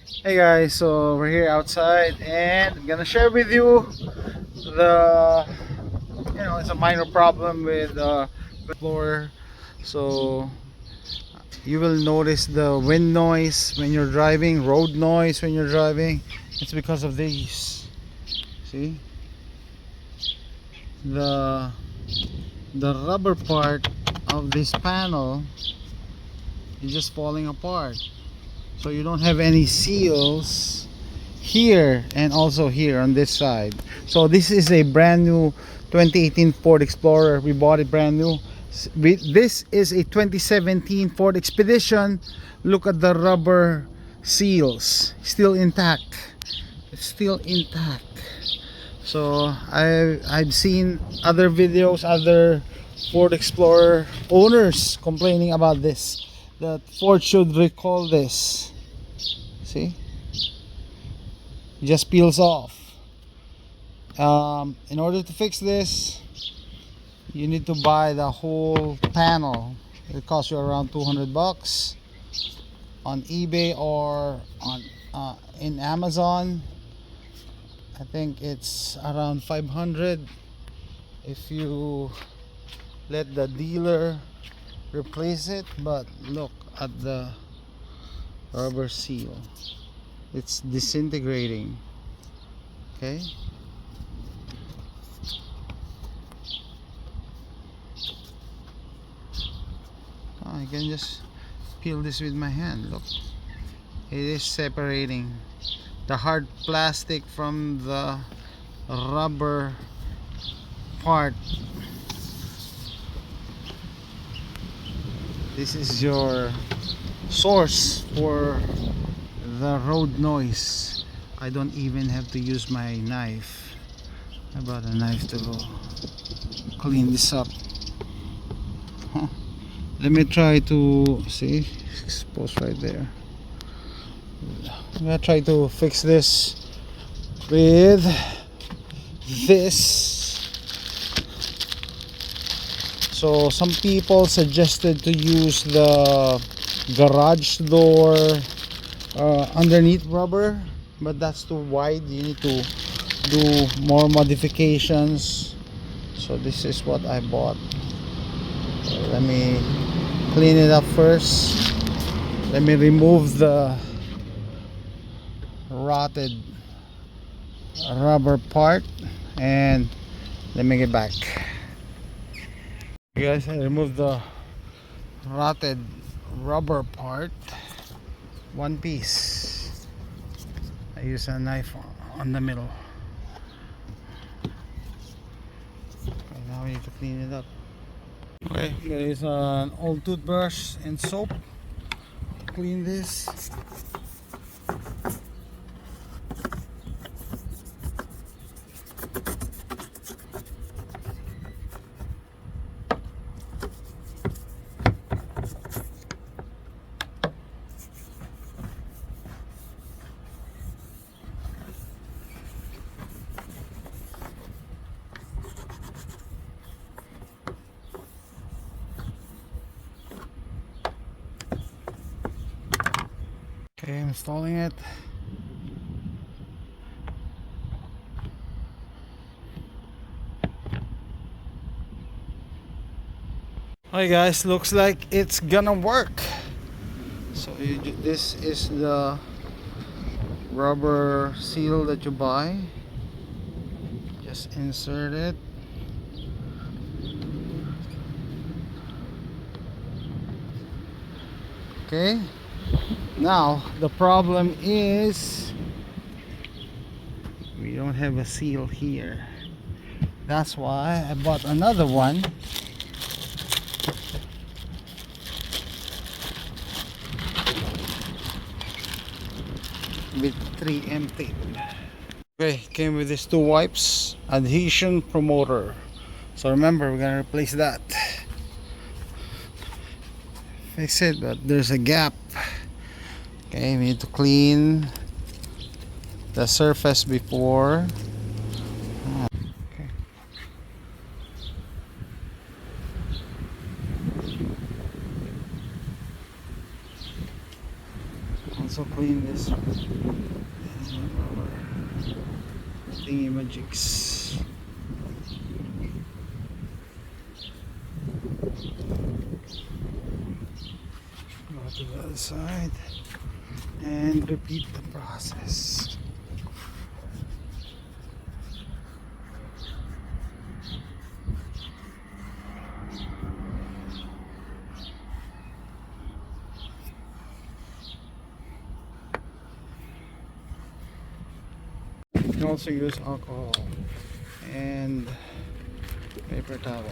Hey guys, so we're here outside and I'm gonna share with you the it's a minor problem with the floor. So you will notice the wind noise when you're driving, road noise when you're driving. It's because of these. See, the the rubber part of this panel is just falling apart. So you don't have any seals here and also here on this side. So this is a brand new 2018 Ford Explorer. We bought it brand new. This is a 2017 Ford Expedition. Look at the rubber seals, still intact. It's still intact. So I've seen other videos, other Ford Explorer owners complaining about this, that Ford should recall this. See, it just peels off. In order to fix this, you need to buy the whole panel. It costs you around 200 bucks on eBay or on in Amazon. I think it's around 500 if you let the dealer replace it. But look at the rubber seal, it's disintegrating. Okay, I can just peel this with my hand. Look, it is separating the hard plastic from the rubber part. This is your source for the road noise. I don't even have to use my knife. I bought a knife to clean this up. Huh. Let me try to see, exposed right there. I'm gonna try to fix this with this. So some people suggested to use the garage door underneath rubber, but that's too wide. You need to do more modifications. So this is what I bought. So let me clean it up first. Let me remove the rotted rubber part and let me get back. Guys, I removed the rotted rubber part, one piece. I use a knife on the middle. Okay, now we need to clean it up. Okay, there is an old toothbrush and soap to clean this. Okay, I'm installing it. Hi guys, looks like it's gonna work. So this is the rubber seal that you buy. Just insert it. Okay, now the problem is we don't have a seal here. That's why I bought another one. With 3M tape. Okay, came with these two wipes, adhesion promoter. So remember, we're gonna replace that. Fix it, but there's a gap. Okay, we need to clean the surface before. Okay. Also clean this thingy magics. Go to the other side and repeat the process. You can also use alcohol and paper towel.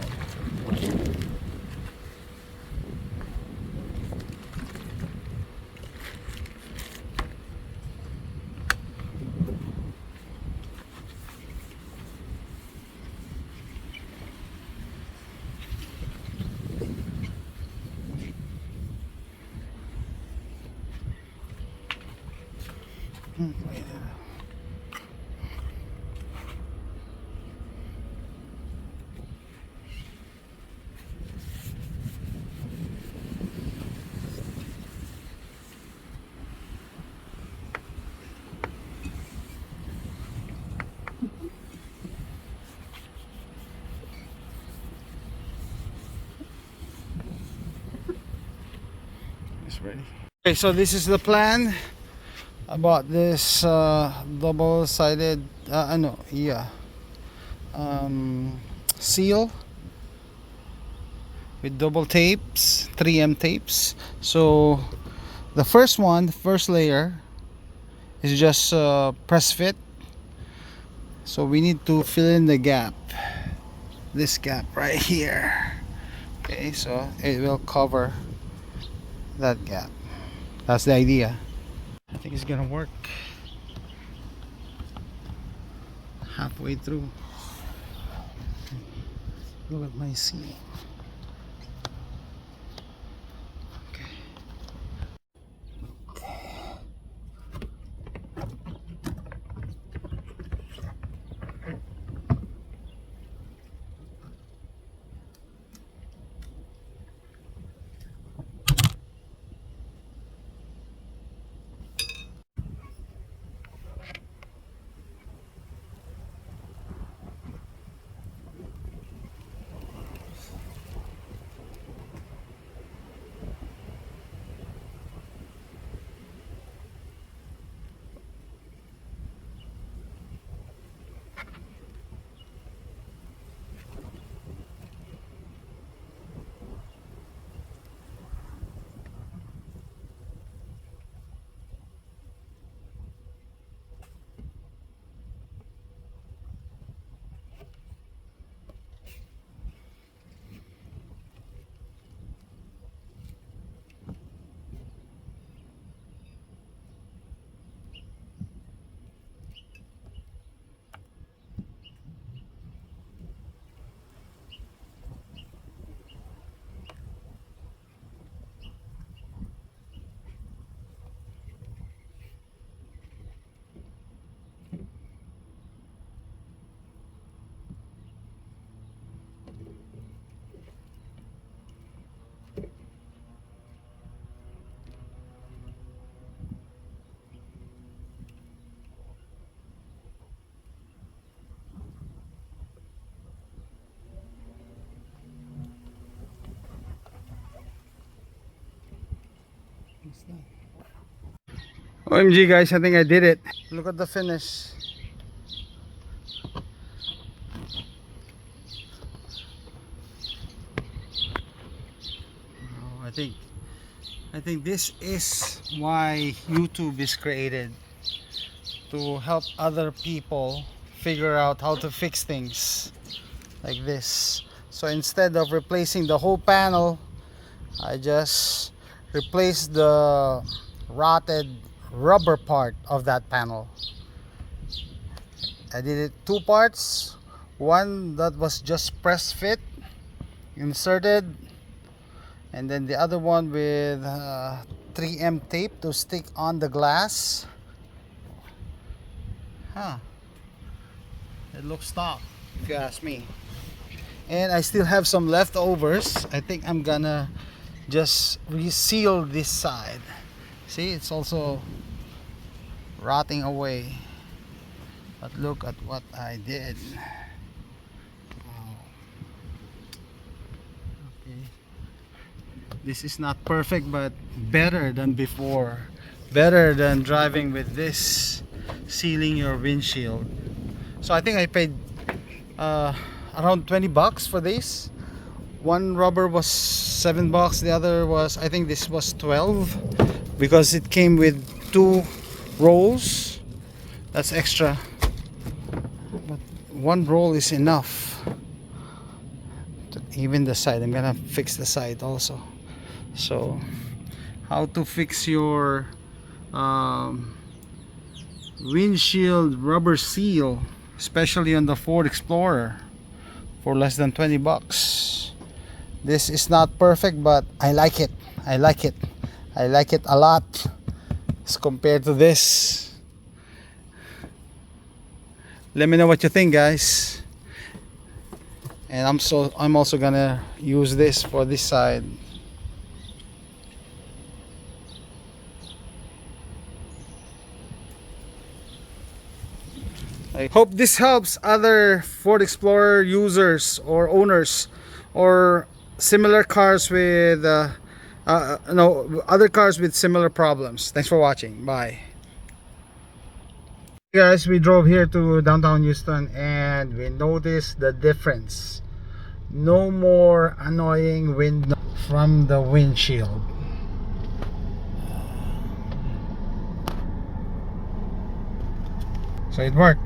Ready. Okay, so this is the plan about this double-sided seal with double tapes, 3M tapes. So the first one, the first layer is just press fit, so we need to fill in the gap, this gap right here. Okay, so it will cover that gap. That's the idea. I think it's gonna work. Halfway through. Look at my seal. Okay. OMG guys, I think I did it. Look at the finish. Oh, I think this is why YouTube is created, to help other people figure out how to fix things like this. So instead of replacing the whole panel, I just replaced the rotted rubber part of that panel. I did it two parts, one that was just press fit inserted, and then the other one with 3M tape to stick on the glass. It looks stock if you ask me. And I still have some leftovers. I think I'm gonna just reseal this side. See, it's also rotting away. But look at what I did. Wow. Okay. This is not perfect, but better than before. Better than driving with this, sealing your windshield. So I think I paid around $20 for this. One rubber was $7, the other was, I think this was 12, because it came with 2 rolls. That's extra, but 1 roll is enough. Even the side, I'm gonna fix the side also. So how to fix your windshield rubber seal, especially on the Ford Explorer, for less than $20. This is not perfect, but I like it. I like it. I like it a lot as compared to this. Let me know what you think, guys. And I'm also gonna use this for this side. I hope this helps other Ford Explorer users or owners, or similar cars with no, other cars with similar problems. Thanks for watching. Bye. Guys, we drove here to downtown Houston and we noticed the difference. No more annoying wind from the windshield. So it worked.